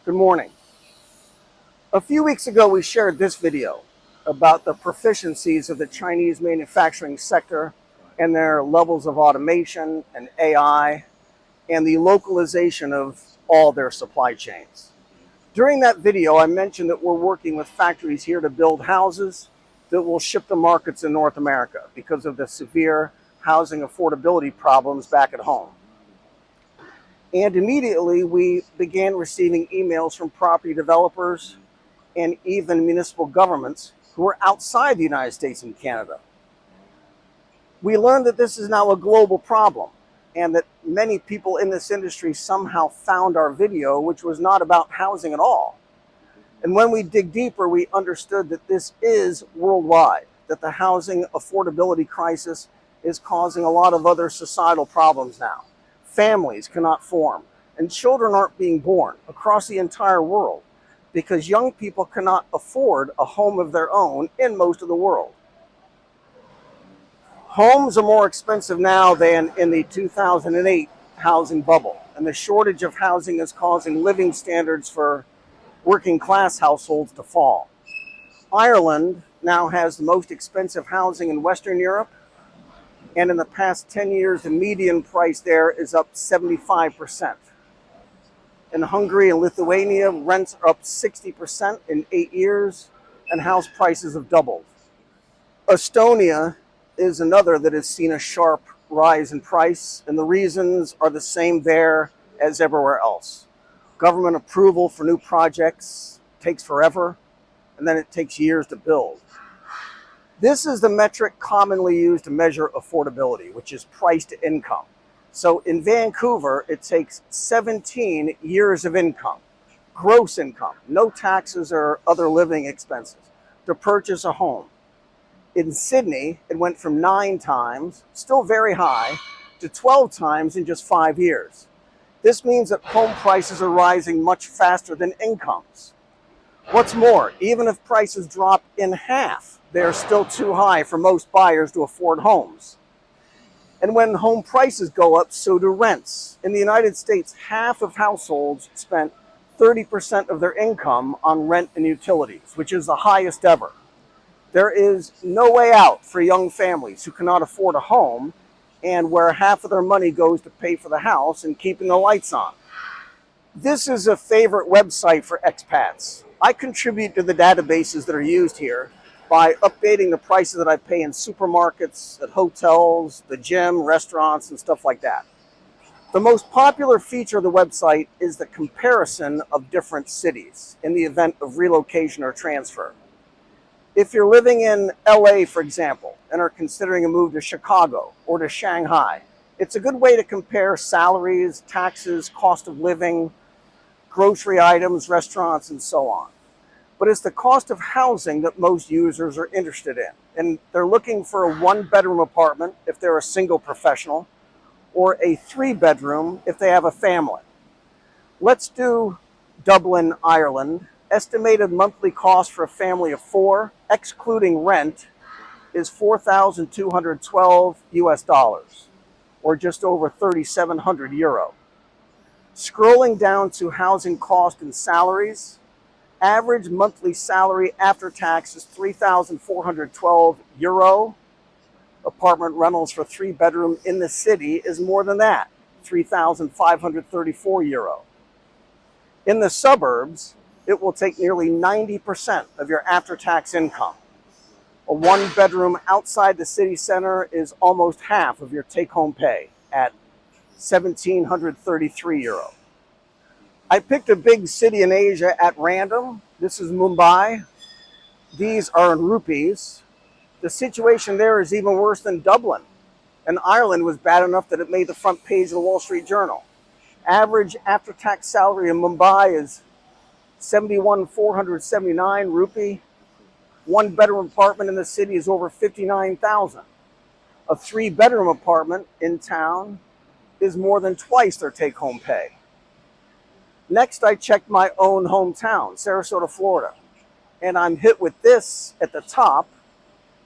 Good morning. A few weeks ago, we shared this video about the proficiencies of the Chinese manufacturing sector and their levels of automation and AI and the localization of all their supply chains. During that video, I mentioned that we're working with factories here to build houses that will ship to markets in North America because of the severe housing affordability problems back at home. And immediately we began receiving emails from property developers and even municipal governments who are outside the United States and Canada. We learned that this is now a global problem and that many people in this industry somehow found our video, which was not about housing at all. And when we dig deeper, we understood that this is worldwide, that the housing affordability crisis is causing a lot of other societal problems now. Families cannot form, and children aren't being born across the entire world because young people cannot afford a home of their own in most of the world. Homes are more expensive now than in the 2008 housing bubble, and the shortage of housing is causing living standards for working class households to fall. Ireland now has the most expensive housing in Western Europe, and in the past 10 years, the median price there is up 75%. In Hungary and Lithuania, rents are up 60% in 8 years, and house prices have doubled. Estonia is another that has seen a sharp rise in price, and the reasons are the same there as everywhere else. Government approval for new projects takes forever, and then it takes years to build. This is the metric commonly used to measure affordability, which is price to income. So in Vancouver, it takes 17 years of income, gross income, no taxes or other living expenses, to purchase a home. In Sydney, it went from 9 times, still very high, to 12 times in just 5 years. This means that home prices are rising much faster than incomes. What's more, even if prices drop in half, they are still too high for most buyers to afford homes. And when home prices go up, so do rents. In the United States, half of households spent 30% of their income on rent and utilities, which is the highest ever. There is no way out for young families who cannot afford a home and where half of their money goes to pay for the house and keeping the lights on. This is a favorite website for expats. I contribute to the databases that are used here by updating the prices that I pay in supermarkets, at hotels, the gym, restaurants, and stuff like that. The most popular feature of the website is the comparison of different cities in the event of relocation or transfer. If you're living in LA, for example, and are considering a move to Chicago or to Shanghai, it's a good way to compare salaries, taxes, cost of living, grocery items, restaurants, and so on. But it's the cost of housing that most users are interested in. And they're looking for a 1-bedroom apartment if they're a single professional, or a 3-bedroom if they have a family. Let's do Dublin, Ireland. Estimated monthly cost for a family of 4, excluding rent, is $4,212 US, or just over 3,700 euro. Scrolling down to housing cost and salaries, average monthly salary after tax is 3,412 euro. Apartment rentals for 3-bedroom in the city is more than that, 3,534 euro. In the suburbs, it will take nearly 90% of your after-tax income. A 1-bedroom outside the city center is almost half of your take-home pay at 1,733 euro. I picked a big city in Asia at random. This is Mumbai. These are in rupees. The situation there is even worse than Dublin. And Ireland was bad enough that it made the front page of the Wall Street Journal. Average after-tax salary in Mumbai is 71,479 rupee. 1-bedroom apartment in the city is over 59,000. A 3-bedroom apartment in town is more than twice their take-home pay. Next, I checked my own hometown, Sarasota, Florida, and I'm hit with this at the top.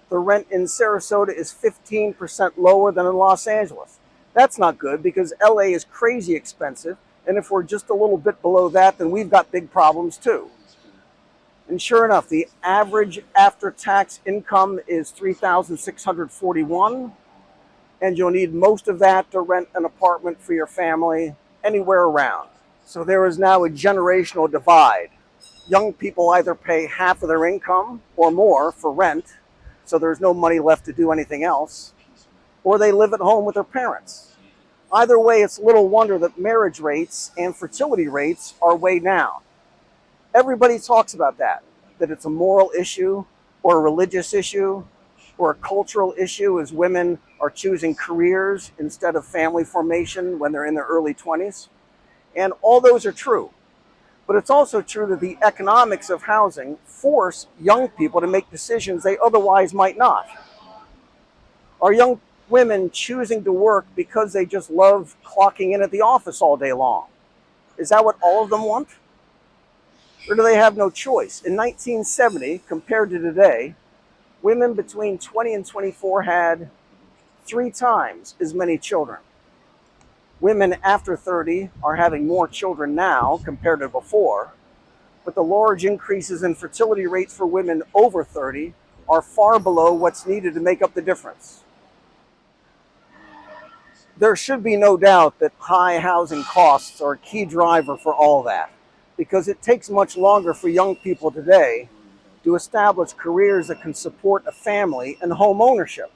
The rent in Sarasota is 15% lower than in Los Angeles. That's not good because LA is crazy expensive And if we're just a little bit below that, then we've got big problems too. And sure enough, the average after-tax income is $3,641, and you'll need most of that to rent an apartment for your family anywhere around. So there is now a generational divide. Young people either pay half of their income or more for rent, so there's no money left to do anything else, or they live at home with their parents. Either way, it's little wonder that marriage rates and fertility rates are way down. Everybody talks about that it's a moral issue or a religious issue or a cultural issue as women are choosing careers instead of family formation when they're in their early 20s. And all those are true. But it's also true that the economics of housing force young people to make decisions they otherwise might not. Are young women choosing to work because they just love clocking in at the office all day long? Is that what all of them want? Or do they have no choice? In 1970, compared to today, women between 20 and 24 had 3 times as many children. Women after 30 are having more children now compared to before, but the large increases in fertility rates for women over 30 are far below what's needed to make up the difference. There should be no doubt that high housing costs are a key driver for all that, because it takes much longer for young people today to establish careers that can support a family and home ownership.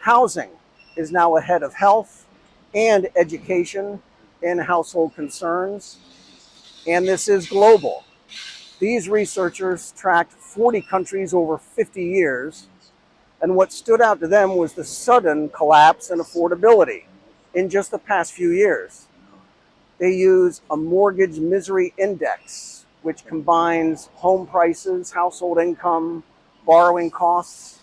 Housing is now ahead of health and education and household concerns, and this is global. These researchers tracked 40 countries over 50 years, and what stood out to them was the sudden collapse in affordability in just the past few years. They use a mortgage misery index, which combines home prices, household income, borrowing costs,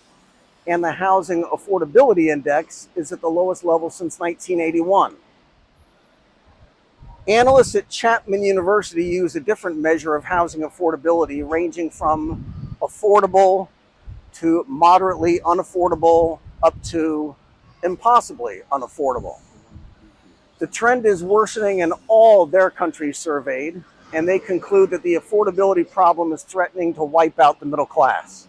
and the housing affordability index is at the lowest level since 1981. Analysts at Chapman University use a different measure of housing affordability, ranging from affordable to moderately unaffordable up to impossibly unaffordable. The trend is worsening in all their countries surveyed, and they conclude that the affordability problem is threatening to wipe out the middle class.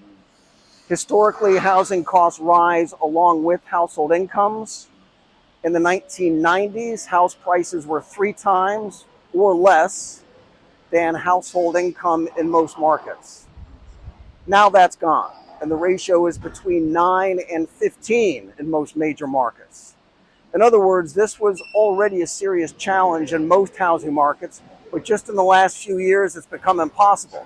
Historically, housing costs rise along with household incomes. In the 1990s, house prices were 3 times or less than household income in most markets. Now that's gone, and the ratio is between 9 and 15 in most major markets. In other words, this was already a serious challenge in most housing markets, but just in the last few years, it's become impossible.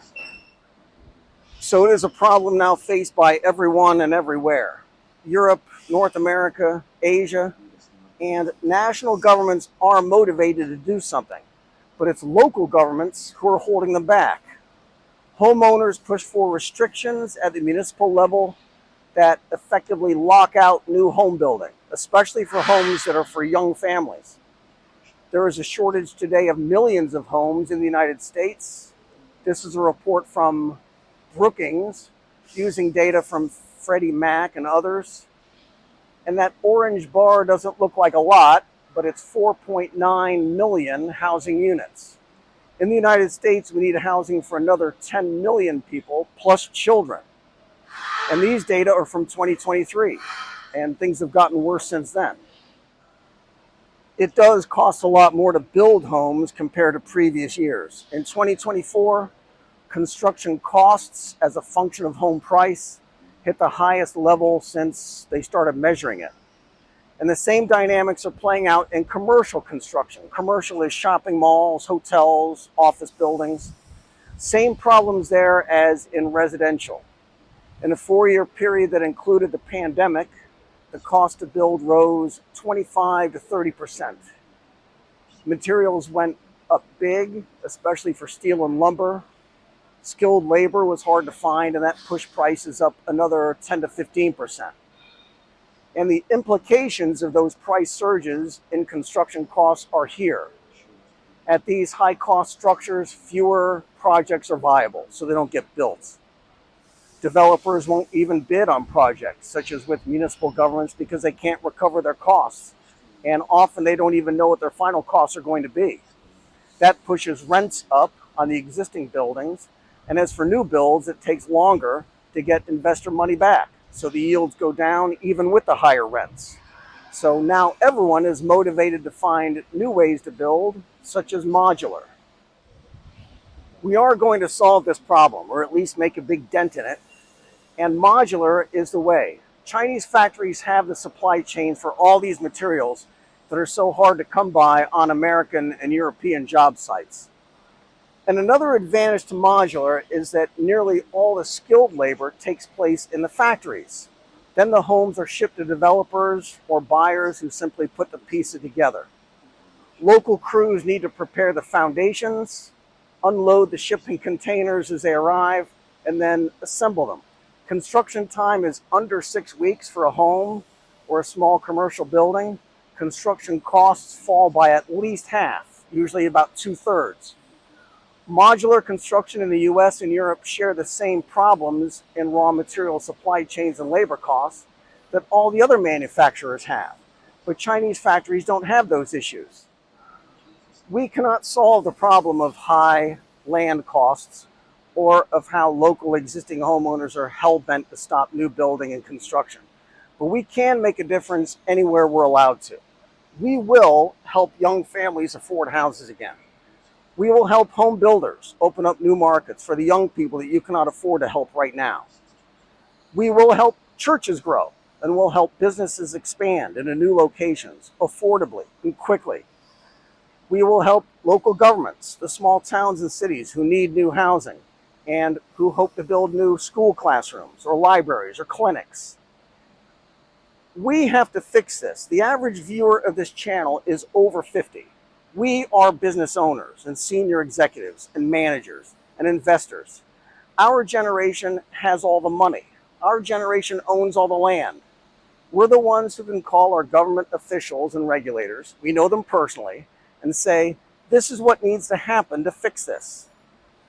So it is a problem now faced by everyone and everywhere. Europe, North America, Asia, and national governments are motivated to do something, but it's local governments who are holding them back. Homeowners push for restrictions at the municipal level that effectively lock out new home building, especially for homes that are for young families. There is a shortage today of millions of homes in the United States. This is a report from Brookings using data from Freddie Mac and others. And that orange bar doesn't look like a lot, but it's 4.9 million housing units. In the United States, we need housing for another 10 million people plus children. And these data are from 2023, and things have gotten worse since then. It does cost a lot more to build homes compared to previous years. In 2024, construction costs as a function of home price hit the highest level since they started measuring it. And the same dynamics are playing out in commercial construction. Commercial is shopping malls, hotels, office buildings. Same problems there as in residential. In a 4-year period that included the pandemic, the cost to build rose 25 to 30%. Materials went up big, especially for steel and lumber. Skilled labor was hard to find, and that pushed prices up another 10 to 15%. And the implications of those price surges in construction costs are here. At these high-cost structures, fewer projects are viable, so they don't get built. Developers won't even bid on projects, such as with municipal governments, because they can't recover their costs. And often they don't even know what their final costs are going to be. That pushes rents up on the existing buildings. And as for new builds, it takes longer to get investor money back. So the yields go down even with the higher rents. So now everyone is motivated to find new ways to build, such as modular. We are going to solve this problem, or at least make a big dent in it, and modular is the way. Chinese factories have the supply chain for all these materials that are so hard to come by on American and European job sites. And another advantage to modular is that nearly all the skilled labor takes place in the factories. Then the homes are shipped to developers or buyers who simply put the pieces together. Local crews need to prepare the foundations, unload the shipping containers as they arrive, and then assemble them. Construction time is under 6 weeks for a home or a small commercial building. Construction costs fall by at least half, usually about 2/3. Modular construction in the US and Europe share the same problems in raw material supply chains and labor costs that all the other manufacturers have. But Chinese factories don't have those issues. We cannot solve the problem of high land costs or of how local existing homeowners are hell-bent to stop new building and construction. But we can make a difference anywhere we're allowed to. We will help young families afford houses again. We will help home builders open up new markets for the young people that you cannot afford to help right now. We will help churches grow, and we'll help businesses expand into new locations affordably and quickly. We will help local governments, the small towns and cities who need new housing and who hope to build new school classrooms or libraries or clinics. We have to fix this. The average viewer of this channel is over 50. We are business owners and senior executives and managers and investors. Our generation has all the money. Our generation owns all the land. We're the ones who can call our government officials and regulators, we know them personally, and say, this is what needs to happen to fix this.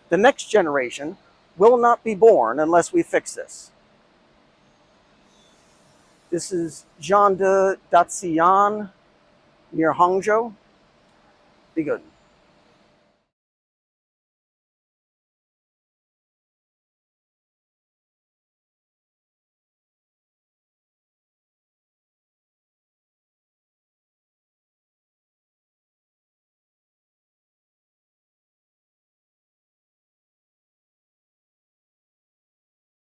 The next generation will not be born unless we fix this. This is Jiande Datsiyan near Hangzhou. Be good.